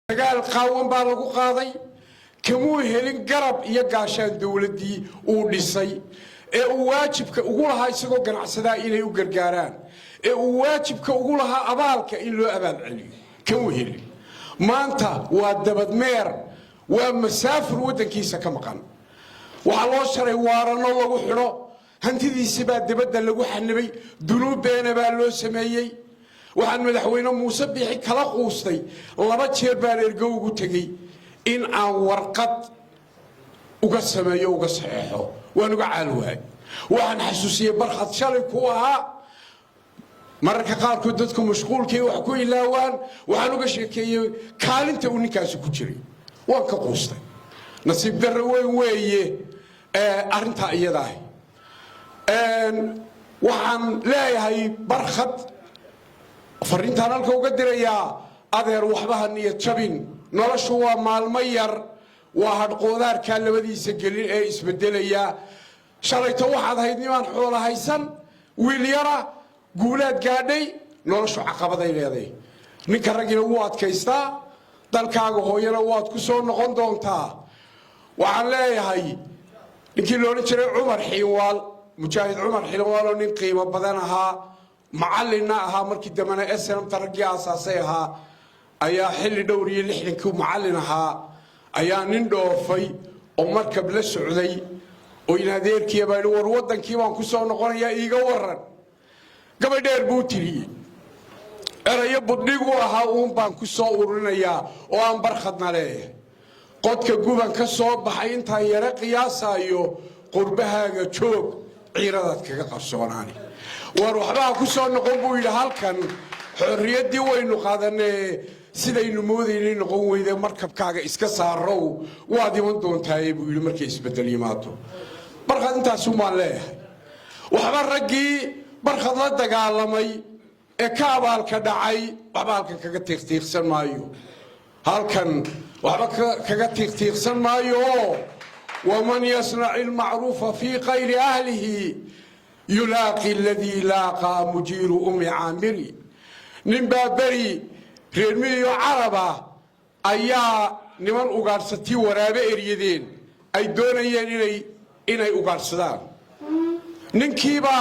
dagaal qaawan baa lagu qaaday kamuu helin garab iyo gaashaan dawladii uu dhisay ee uu waajibka ugu lahaa isagoo ganacsadaa inay u gargaaraan ee uu waajibka ugu lahaa abaalka in loo abaal celiyo kamuu helin maanta waa dabadmeer waa masaafur wadankiisa ka maqan waxa loo sharay waarano lagu xidho hantidiisa baa dibadda lagu xanibay dunuubeena baa loo sameeyay waxaan madaxweyne muuse bixi kala quustay laba jeer baan ergow ugu tagay in aan warqad uga sameeyo uga saxeexo waan uga caalwaay waxaan xasuusiyay barxad shalay ku ahaa mararka qaarkood dadku mashquulkii wax ku ilaawaan waxaan uga sheekeeyay kaalinta uu ninkaasi ku jiray waan ka quustay nasiib darro weyn weeye arrinta iyada ah waxaan leeyahay barxad fariintaan halka uga dirayaa adeer waxbaha niyad jabin noloshu waa maalmo yar waa hadhqoodaarka labadiisa gelin ee isbedelaya shalayto waxaad ahayd nimaan xoolo haysan wiil yara guulaad gaadhay noloshu caqabaday leedahay ninka ragina wuu adkaystaa dalkaaga hooyana waad ku soo noqon doontaa waxaan leeyahay ninkii loola jiray Cumar Xiiwaal mujaahid Cumar Xiiwaal oo nin qiimo badan ahaa macallina ahaa markii damana SNM taraqi asaasay ahaa ayaa xilli dhowr iyo 60 macallin ahaa ayaa nin dhoofay oo markab la socday oo inadeerkii baa war wadankii baan ku soo noqonayaa iiga waran gabadheer buu tiriyay erayo budhigu ahaa uun baan ku soo ururinayaa oo aan barkhadna leeyahay qodka guban ka soo baxay intaan yara qiyaasayo qurbahaaga joog ciiradaad kaga qabsoonaani war waxbaa ku soo noqon buu yidhi halkan xorriyadii waynu qaadanee sidaynu moodaynay noqon weyday markabkaaga iska saarow waad iman doontaa buu yidhi markay isbedel yimaado barkhad intaasu maan leeyahay waxba raggii barkhad la dagaalamay ee ka abaalka dhacay waxba halkan kaga tiiqtiiqsan maayo halkan waxba kaga tiiqtiiqsan maayo waman yasnaci almacruufa fii qayri ahlihi يلاقي الذي لاقى مجير عامري نبا بري ريرميو عربة أيا نمان أقارستي ورابة إريدين أي دونيين إني أقارستان ننكيبا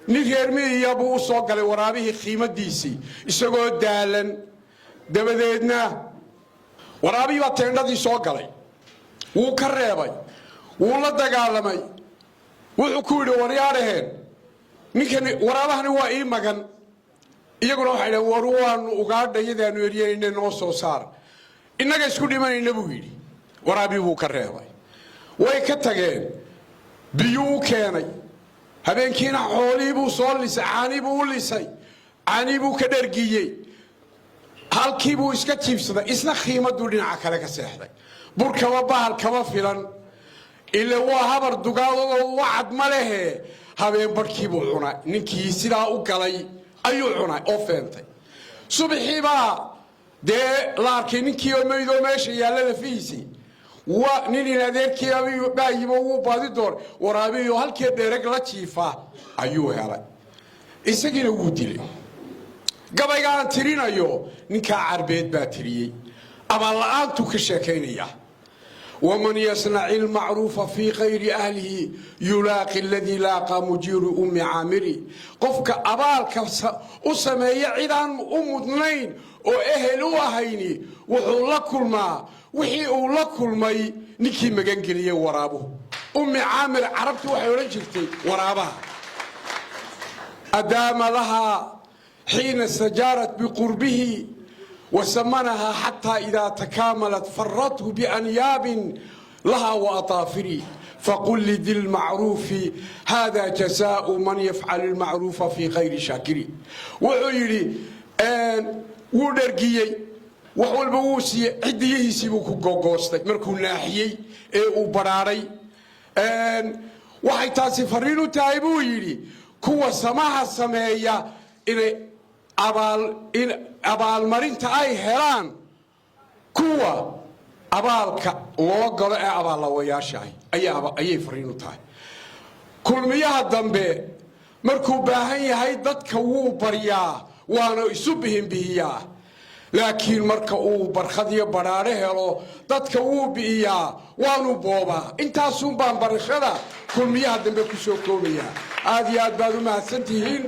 نريرميو يابو صوغالي ورابه خيمة ديسي إساقو دالن دبديدنا ورابي باتين دي صوغالي وكريباي ولا دقالمي وحكولي وريارهن ninkan waraabahani waa ii magan iyaguna waxay dhahay warwaan ugaadha yadaanu eriyayna noo soo saar innaga isku dhimanayna buu yidhi waraabii buu ka reebay way ka tageen biyuu keenay habeenkiina xoolii buu soo lisay caanii buu u lisay caanii buu ka dhergiyey halkii buu iska jiibsaday isna qiimaduu dhinaca kale ka seexday burkaba bahal kama filan ilaa waa habar dugaadoo wacad ma lehe habeen barkii buu cunay ninkii sidaa u galay ayuu cunay oo feentay subaxii baa dee la arkay ninkii oo meydoo meesha yaalla lafihiisii waa nin inadeerkii baa yimo wuu baadi doonay waraabiyo halkii dheereg la jiifa ayuu helay isagiina wuu dilay gabaygaan tirinayo ninkaa carbeed baa tiriyey abaal-la'aantuu ka sheekaynaya ومن يصنع المعروف في غير أهله يلاقي الذي لاقى مجير عامري قفك أبالك أسمي عدان أمدنين وأهلوا هيني وحول كل ما وحي أول كل ما نكي مجنجلية ورابه عامر عربت وحي ورجلتي ورابها أدام لها حين استجارت بقربه وسمنها حتى إذا تكاملت فرته بأنياب لها وأطافري فقل لذي المعروف هذا جزاء من يفعل المعروف في غير شاكري وعيري ودرقيي وحول بوسي عديه سيبوكو غوغوستي مركو ناحيي وبراري waxay taasi fariin u tahay buu yidhi kuwa samaha sameeya inay abaalmarinta ay helaan kuwa abaalka loo galo ee abaalawayaashahay ayay fariin u tahay kulmiyaha dambe markuu baahan yahay dadka wuu baryaa waana isu bihiyaa laakiin marka uu barkhadiyo baraare helo dadka wuu bi'iyaa waanu boobaa intaasuun baan barashada kulmiyaha dambe ku soo koobayaa aad iyo aad baad u mahadsantihiin